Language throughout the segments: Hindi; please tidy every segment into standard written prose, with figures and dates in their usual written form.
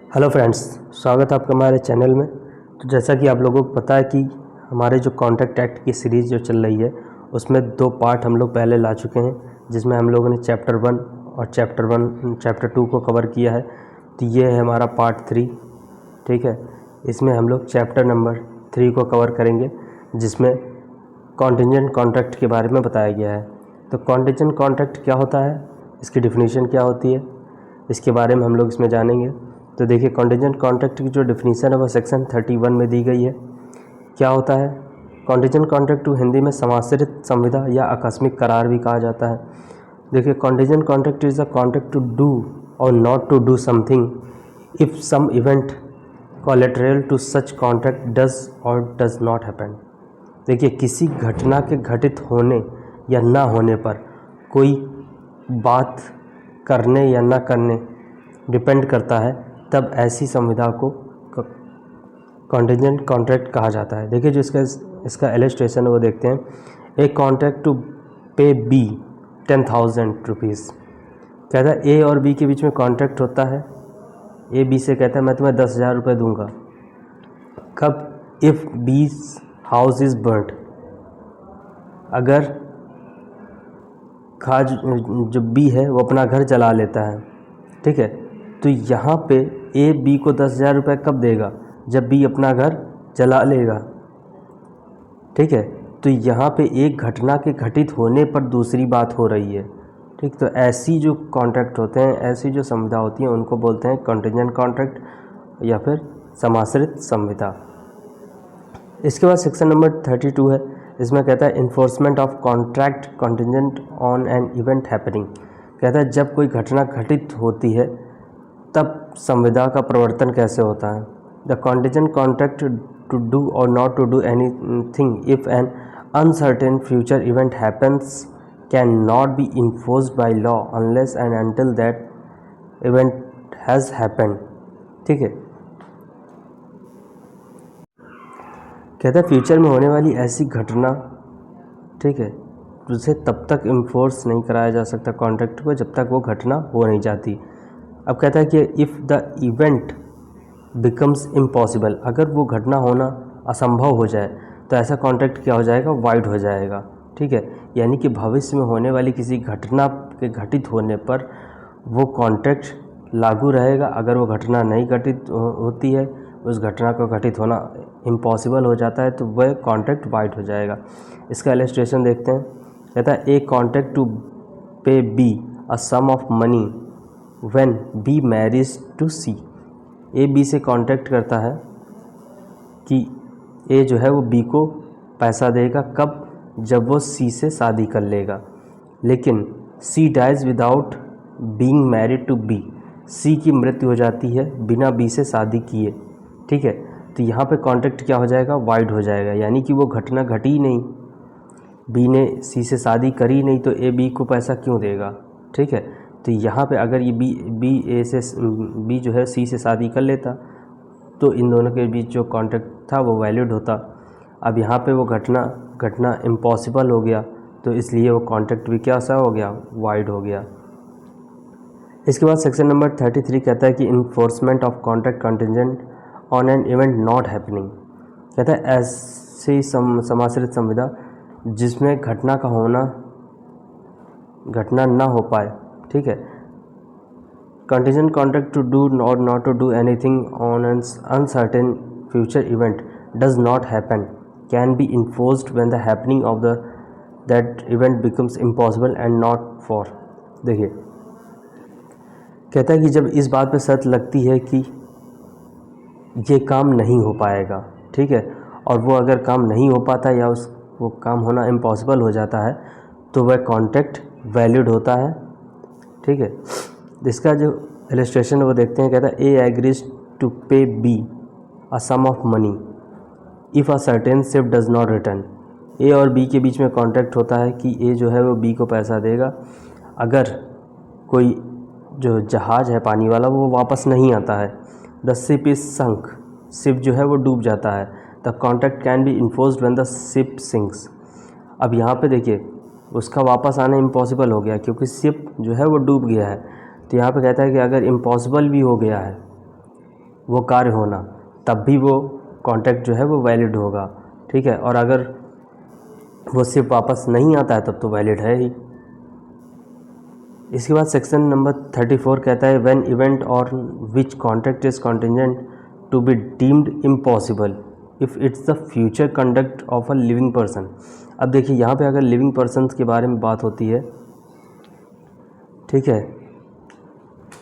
हेलो फ्रेंड्स, स्वागत है आपका हमारे चैनल में। तो जैसा कि आप लोगों को पता है कि हमारे जो कॉन्ट्रैक्ट एक्ट की सीरीज़ जो चल रही है उसमें 2 पार्ट हम लोग पहले ला चुके हैं, जिसमें हम लोगों ने चैप्टर 1 और चैप्टर 2 को कवर किया है। तो ये है हमारा पार्ट 3, ठीक है। इसमें हम लोग चैप्टर नंबर 3 को कवर करेंगे, जिसमें कॉन्टिजेंट कॉन्ट्रैक्ट के बारे में बताया गया है। तो कॉन्टिजेंट कॉन्ट्रैक्ट क्या होता है, इसकी डिफिनीशन क्या होती है, इसके बारे में हम लोग इसमें जानेंगे। तो देखिए, कॉन्टिजेंट कॉन्ट्रैक्ट की जो डिफिनीशन है वो सेक्शन 31 में दी गई है। क्या होता है कॉन्टिजेंट कॉन्ट्रैक्ट? टू हिंदी में समाश्रित संविदा या आकस्मिक करार भी कहा जाता है। देखिए, contingent contract is a contract to do और not to do something if some event collateral to such contract does or does not happen. देखिए, किसी घटना के घटित होने या ना होने पर कोई बात करने या ना करने डिपेंड करता है, तब ऐसी संविदा को कॉन्टिजेंट कॉन्ट्रैक्ट कहा जाता है। देखिए, जो इसका इलस्ट्रेशन है वो देखते हैं। ए contract to pay B 10,000 rupees. कहता है ए और बी के बीच में कॉन्ट्रैक्ट होता है। ए बी से कहता है मैं तुम्हें 10,000 रुपये दूंगा। कब? इफ़ बीज हाउस इज़ बर्न्ड। अगर जो बी है वो अपना घर जला लेता है, ठीक है। तो यहाँ पे ए बी को 10,000 रुपये कब देगा? जब बी अपना घर जला लेगा, ठीक है। तो यहाँ पे एक घटना के घटित होने पर दूसरी बात हो रही है, ठीक। तो ऐसी जो कॉन्ट्रैक्ट होते हैं, ऐसी जो संविदा होती हैं, उनको बोलते हैं कॉन्टिजेंट कॉन्ट्रैक्ट या फिर समाश्रित संविदा। इसके बाद सेक्शन नंबर 32 है। इसमें कहता है enforcement of contract contingent on an event happening. कहता है जब कोई घटना घटित होती है तब संविदा का प्रवर्तन कैसे होता है। The contingent contract to do और not to do anything if an uncertain future event happens can not be enforced by law unless and until that event has happened, ठीक है। कहता है फ्यूचर में होने वाली ऐसी घटना, ठीक है, उसे तब तक इन्फोर्स नहीं कराया जा सकता कॉन्ट्रैक्ट को जब तक वो घटना हो नहीं जाती। अब कहता है कि if the event becomes impossible, अगर वो घटना होना असंभव हो जाए तो ऐसा कॉन्ट्रैक्ट क्या हो जाएगा? वाइड हो जाएगा, ठीक है। यानी कि भविष्य में होने वाली किसी घटना के घटित होने पर वो कॉन्ट्रैक्ट लागू रहेगा। अगर वो घटना नहीं घटित होती है, उस घटना को घटित होना इम्पॉसिबल हो जाता है, तो वह कॉन्ट्रैक्ट वाइड हो जाएगा। इसका इलस्ट्रेशन देखते हैं। कहता है A contract to pay B a sum of money when B marriage to C. A B से कॉन्ट्रैक्ट करता है कि ए जो है वो बी को पैसा देगा। कब? जब वो सी से शादी कर लेगा। लेकिन C dies without being married to B. C की मृत्यु हो जाती है बिना बी से शादी किए, ठीक है। तो यहाँ पे कॉन्ट्रैक्ट क्या हो जाएगा? वाइड हो जाएगा। यानी कि वो घटना घटी ही नहीं, बी ने सी से शादी करी नहीं, तो ए बी को पैसा क्यों देगा, ठीक है। तो यहाँ पे अगर ये बी जो है सी से शादी कर लेता तो इन दोनों के बीच जो कॉन्ट्रैक्ट था वो वैलिड होता। अब यहाँ पे वो घटना इम्पॉसिबल हो गया, तो इसलिए वो कॉन्ट्रैक्ट भी क्या सा हो गया? वाइड हो गया। इसके बाद सेक्शन नंबर 33 कहता है कि enforcement of contract contingent on an event not happening. कहता है ऐसी समाश्रित संविदा जिसमें घटना ना हो पाए, ठीक है। कंटीजेंट कॉन्ट्रैक्ट टू डू और not to do anything on an uncertain future event does not happen can be enforced when the happening of that event becomes impossible and not for. देखिए, कहता है कि जब इस बात पे शर्त लगती है कि ये काम नहीं हो पाएगा, ठीक है, और वो अगर काम नहीं हो पाता या वो काम होना इम्पॉसिबल हो जाता है, तो वह कॉन्ट्रैक्ट वैलिड होता है, ठीक है। इसका जो इलस्ट्रेशन है वो देखते हैं। कहता है A agrees to pay B a sum of money if a certain ship does not return. A और बी के बीच में कॉन्ट्रैक्ट होता है कि ए जो है वो बी को पैसा देगा अगर कोई जो जहाज़ है पानी वाला वो वापस नहीं आता है। The ship is sunk, ship जो है वो डूब जाता है। The contract can be enforced when the ship sinks. अब यहाँ पे देखिए, उसका वापस आना इम्पॉसिबल हो गया क्योंकि शिप जो है वो डूब गया है। तो यहाँ पे कहता है कि अगर इम्पॉसिबल भी हो गया है वो कार्य होना, तब भी वो कॉन्ट्रैक्ट जो है वो वैलिड होगा, ठीक है। और अगर वो सिर्फ वापस नहीं आता है तब तो वैलिड है ही। इसके बाद सेक्शन नंबर 34 कहता है when event or which contract is contingent to be deemed impossible if it's the future conduct of a living person. अब देखिए यहाँ पे अगर लिविंग पर्सनस के बारे में बात होती है, ठीक है,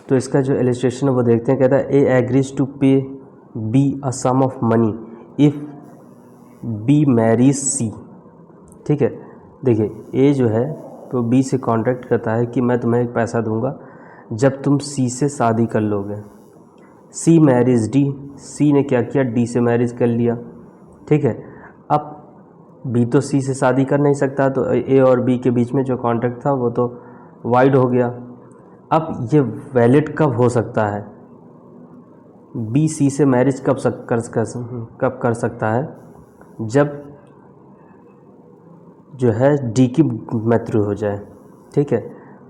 तो इसका जो इलस्ट्रेशन है वो देखते हैं। कहता है A agrees to pay B a sum of money if B marries C, ठीक है। देखिए ए जो है तो बी से कॉन्ट्रैक्ट करता है कि मैं तुम्हें एक पैसा दूंगा जब तुम सी से शादी कर लोगे। सी मैरिज डी, सी ने क्या किया, डी से मैरिज कर लिया, ठीक है। अब बी तो सी से शादी कर नहीं सकता, तो ए और बी के बीच में जो कॉन्ट्रैक्ट था वो तो वाइड हो गया। अब ये वैलिड कब हो सकता है, बी सी से मैरिज कब कर सकता है, जब जो है डी की मृत्यु हो जाए, ठीक है।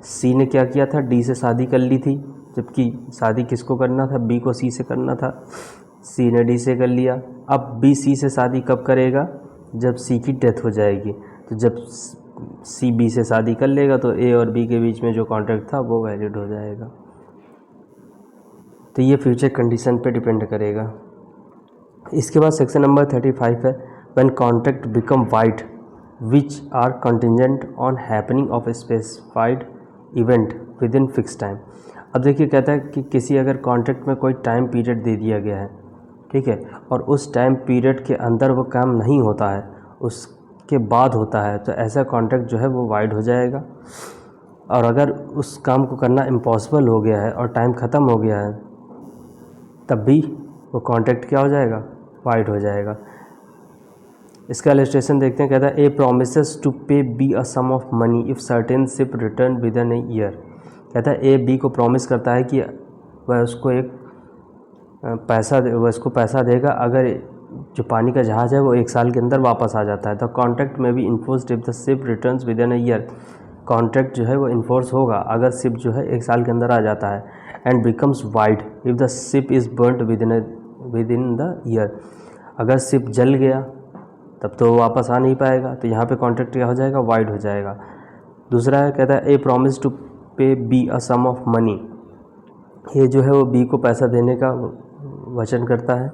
सी ने क्या किया था, डी से शादी कर ली थी, जबकि शादी किसको करना था, बी को सी से करना था, सी ने डी से कर लिया। अब बी सी से शादी कब करेगा, जब सी की डेथ हो जाएगी। तो जब सी बी से शादी कर लेगा तो ए और बी के बीच में जो कॉन्ट्रैक्ट था वो वैलिड हो जाएगा। तो ये फ्यूचर कंडीशन पे डिपेंड करेगा। इसके बाद सेक्शन नंबर 35 है when contract become void which are contingent on happening of a specified event within fix time. अब देखिए कहता है कि किसी अगर कॉन्ट्रैक्ट में कोई टाइम पीरियड दे दिया गया है, ठीक है, और उस टाइम पीरियड के अंदर वो काम नहीं होता है, उसके बाद होता है, तो ऐसा कॉन्ट्रैक्ट जो है वो वाइड हो जाएगा। और अगर उस काम को करना इम्पॉसिबल हो गया है और टाइम ख़त्म हो गया है, तब भी वो कॉन्ट्रैक्ट क्या हो जाएगा, वाइड हो जाएगा। इसका इलस्ट्रेशन देखते हैं। कहता है A promises to pay B a sum of money if certain ship return within a year. कहता है ए बी को प्रॉमिस करता है कि वह उसको एक पैसा देगा अगर जो पानी का जहाज़ है वो 1 साल के अंदर वापस आ जाता है। द कॉन्ट्रैक्ट में भी enforced if the ship returns with in a year. Contract जो है वो इन्फोर्स होगा अगर शिप जो है 1 साल के अंदर आ जाता है। And becomes wide if the ship is burned with in the year. अगर शिप जल गया तब तो वापस आ नहीं पाएगा, तो यहाँ पे कॉन्ट्रैक्ट क्या हो जाएगा, वाइड हो जाएगा। दूसरा है, कहता है A promise to pay B a sum of money. ये जो है वो बी को पैसा देने का वचन करता है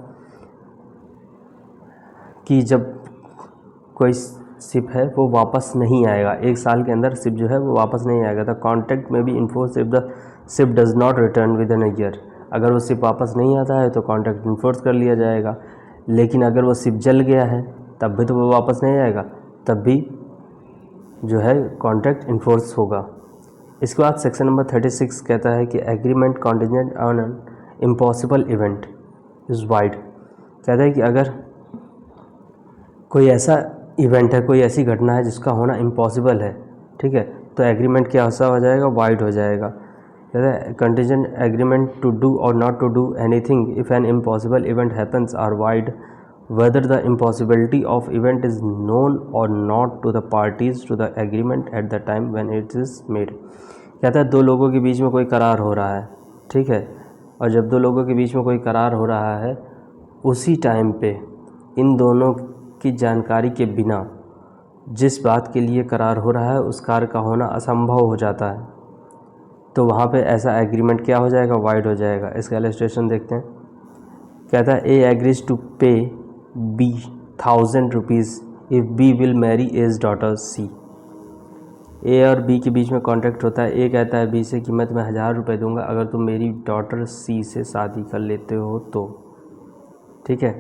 कि जब कोई शिप है वो वापस नहीं आएगा, 1 साल के अंदर शिप जो है वो वापस नहीं आएगा। द कॉन्ट्रैक्ट में भी enforce if the ship does not return with in a year. अगर वो शिप वापस नहीं आता है तो कॉन्ट्रैक्ट इन्फोर्स कर लिया जाएगा। लेकिन अगर वो शिप जल गया है तब भी तो वो वापस नहीं आएगा, तब भी जो है कॉन्ट्रैक्ट इन्फोर्स होगा। इसके बाद सेक्शन नंबर 36 कहता है कि agreement contingent on an impossible event is wide. कहता है कि अगर कोई ऐसा इवेंट है, कोई ऐसी घटना है जिसका होना इम्पॉसिबल है, ठीक है, तो एग्रीमेंट क्या हो जाएगा, वाइड हो जाएगा। कहता है कंटिजेंट एग्रीमेंट टू डू और not to do anything if an impossible event happens are void whether the impossibility of event is known or not to the parties to the agreement at the time when it is made। कहता है 2 लोगों के बीच में कोई करार हो रहा है, ठीक है, और जब 2 लोगों के बीच में कोई करार हो रहा है उसी टाइम पे इन दोनों की जानकारी के बिना जिस बात के लिए करार हो रहा है उस कार्य का होना असंभव हो जाता है, तो वहाँ पे ऐसा एग्रीमेंट क्या हो जाएगा, वाइड हो जाएगा। इसका इलस्ट्रेशन देखते हैं। कहता है A agrees to pay B 1000 rupees if B will marry as daughter C. A और बी के बीच में कॉन्ट्रैक्ट होता है। ए कहता है बी से कि मैं तुम्हें 1000 रुपये दूंगा अगर तुम मेरी डॉटर सी से शादी कर लेते हो तो, ठीक है।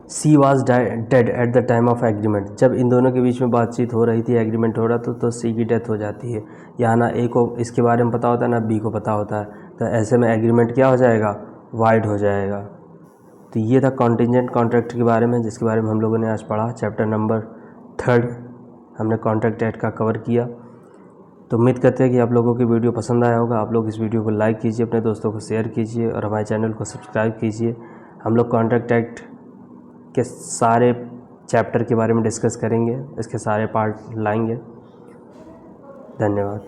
C was dead at the time of agreement. जब इन दोनों के बीच में बातचीत हो रही थी, एग्रीमेंट हो रहा था, तो सी की डेथ हो जाती है। यहाँ ना ए को इसके बारे में पता होता है ना बी को पता होता है, तो ऐसे में एग्रीमेंट क्या हो जाएगा, वाइड हो जाएगा। तो ये था कॉन्टिजेंट कॉन्ट्रैक्ट के बारे में, जिसके बारे में हम लोगों ने आज पढ़ा। चैप्टर नंबर 3 हमने कॉन्ट्रैक्ट एक्ट का कवर किया। तो उम्मीद करते हैं कि आप लोगों की वीडियो पसंद आया होगा। आप लोग इस वीडियो को लाइक कीजिए, अपने दोस्तों को शेयर कीजिए और हमारे चैनल को सब्सक्राइब कीजिए। हम लोग कॉन्ट्रैक्ट एक्ट के सारे चैप्टर के बारे में डिस्कस करेंगे, इसके सारे पार्ट लाएंगे। धन्यवाद।